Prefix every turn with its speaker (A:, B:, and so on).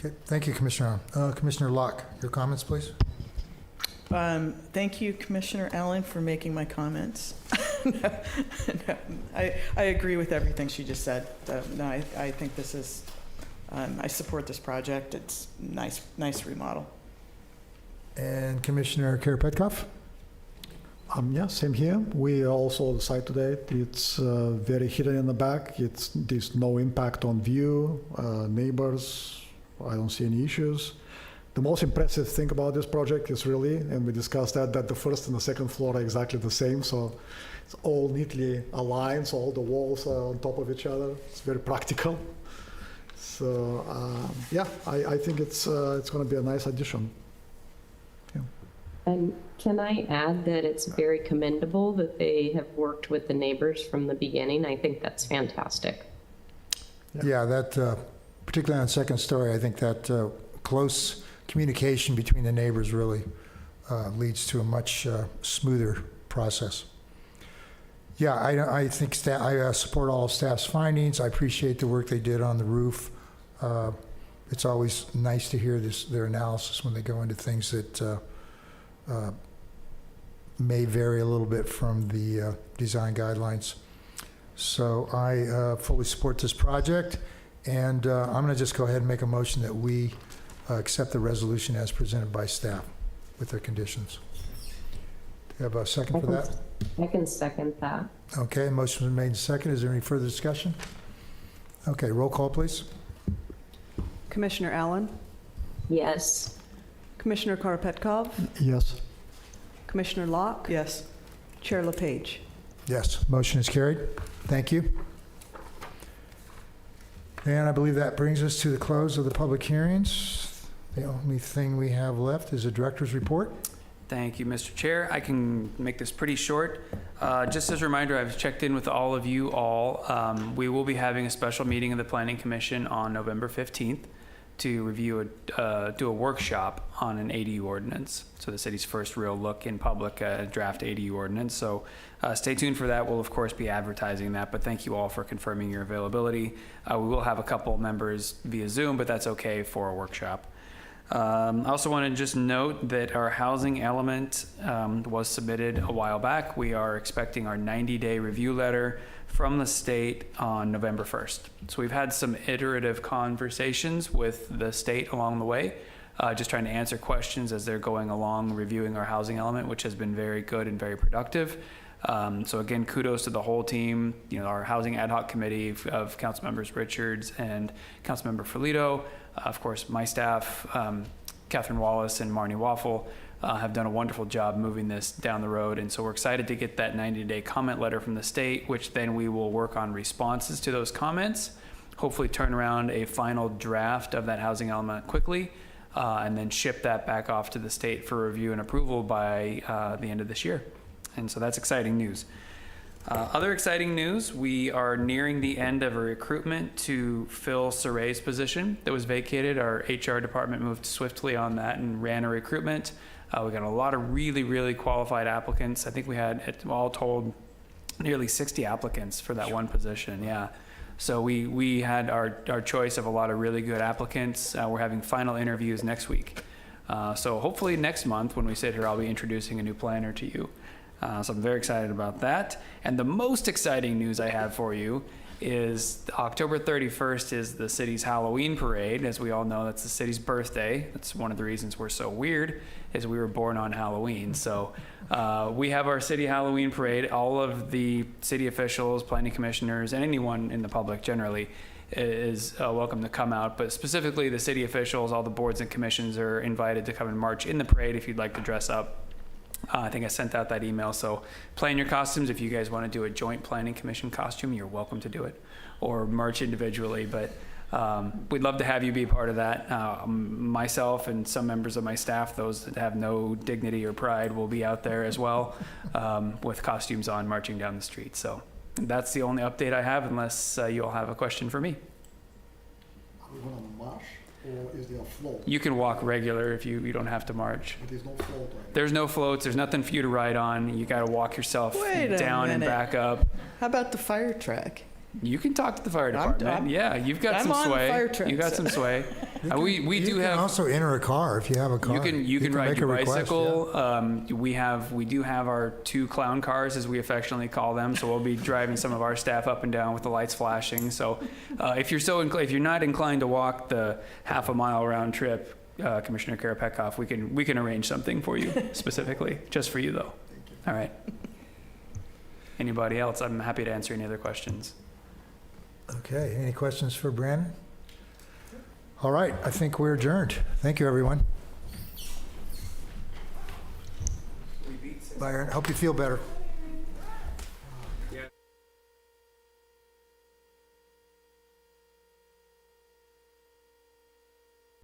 A: Okay, thank you, Commissioner Allen. Commissioner Locke, your comments, please.
B: Thank you, Commissioner Allen, for making my comments. No, I agree with everything she just said. No, I think this is, I support this project. It's nice remodel.
A: And Commissioner Karapetkov?
C: Yeah, same here. We also decided today it's very hidden in the back. There's no impact on view, neighbors. I don't see any issues. The most impressive thing about this project is really, and we discussed that the first and the second floor are exactly the same. So it's all neatly aligned. So all the walls are on top of each other. It's very practical. So yeah, I think it's going to be a nice addition. Yeah.
D: And can I add that it's very commendable that they have worked with the neighbors from the beginning? I think that's fantastic.
A: Yeah, that, particularly on second story, I think that close communication between the neighbors really leads to a much smoother process. Yeah, I think I support all of staff's findings. I appreciate the work they did on the roof. It's always nice to hear their analysis when they go into things that may vary a little bit from the design guidelines. So I fully support this project, and I'm going to just go ahead and make a motion that we accept the resolution as presented by staff with their conditions. Do you have a second for that?
D: I can second that.
A: Okay, motion was made and second. Is there any further discussion? Okay, roll call, please.
E: Commissioner Allen,
D: Yes.
E: Commissioner Karapetkov,
C: Yes.
E: Commissioner Locke,
B: Yes.
E: Chair LePage.
A: Yes, motion is carried. Thank you. And I believe that brings us to the close of the public hearings. The only thing we have left is a director's report.
F: Thank you, Mr. Chair. I can make this pretty short. Just as a reminder, I've checked in with all of you all. We will be having a special meeting of the Planning Commission on November 15th to review do a workshop on an ADU ordinance. So the city's first real look in public draft ADU ordinance. So stay tuned for that. We'll of course be advertising that, but thank you all for confirming your availability. We will have a couple members via Zoom, but that's okay for a workshop. I also want to just note that our housing element was submitted a while back. We are expecting our 90-day review letter from the state on November 1st. So we've had some iterative conversations with the state along the way, just trying to answer questions as they're going along reviewing our housing element, which has been very good and very productive. So again, kudos to the whole team, our housing ad hoc committee of council members Richards and council member Ferlito, of course, my staff, Catherine Wallace and Marnie Waffle, have done a wonderful job moving this down the road. And so we're excited to get that 90-day comment letter from the state, which then we will work on responses to those comments, hopefully turn around a final draft of that housing element quickly, and then ship that back off to the state for review and approval by the end of this year. And so that's exciting news. Other exciting news, we are nearing the end of a recruitment to fill Saray's position that was vacated. Our HR department moved swiftly on that and ran a recruitment. We got a lot of really, really qualified applicants. I think we had, all told, nearly 60 applicants for that one position, yeah. So we had our choice of a lot of really good applicants. We're having final interviews next week. So hopefully next month when we sit here, I'll be introducing a new planner to you. So I'm very excited about that. And the most exciting news I have for you is October 31st is the city's Halloween parade. As we all know, that's the city's birthday. That's one of the reasons we're so weird, is we were born on Halloween. So we have our city Halloween parade. All of the city officials, planning commissioners, and anyone in the public generally is welcome to come out. But specifically the city officials, all the boards and commissions are invited to come and march in the parade if you'd like to dress up. I think I sent out that email, so plan your costumes. If you guys want to do a joint planning commission costume, you're welcome to do it, or march individually, but we'd love to have you be a part of that. Myself and some members of my staff, those that have no dignity or pride, will be out there as well with costumes on, marching down the street. So that's the only update I have, unless you all have a question for me.
C: Are we going to march? Or is there a float?
F: You can walk regular if you don't have to march.
C: But there's no float right now.
F: There's no floats. There's nothing for you to ride on. You got to walk yourself down and back up.
B: How about the fire truck?
F: You can talk to the fire department. Yeah, you've got
B: I'm
F: some
B: on the
F: sway.
B: fire truck,
F: You got
B: so-
F: some sway. We do
A: You can
F: have.
A: also enter a car if you have a car.
F: You can ride
A: make
F: your
A: a request,
F: bicycle. We do have our 2 clown cars, as we affectionately call them. So we'll be driving some of our staff up and down with the lights flashing. So if you're not inclined to walk the half a mile round trip, Commissioner Karapetkoff, we can arrange something for you specifically, just for you though. All right. Anybody else? I'm happy to answer any other questions.
A: Okay, any questions for Brandon? All right, I think we're adjourned. Thank you, everyone. Byron, hope you feel better.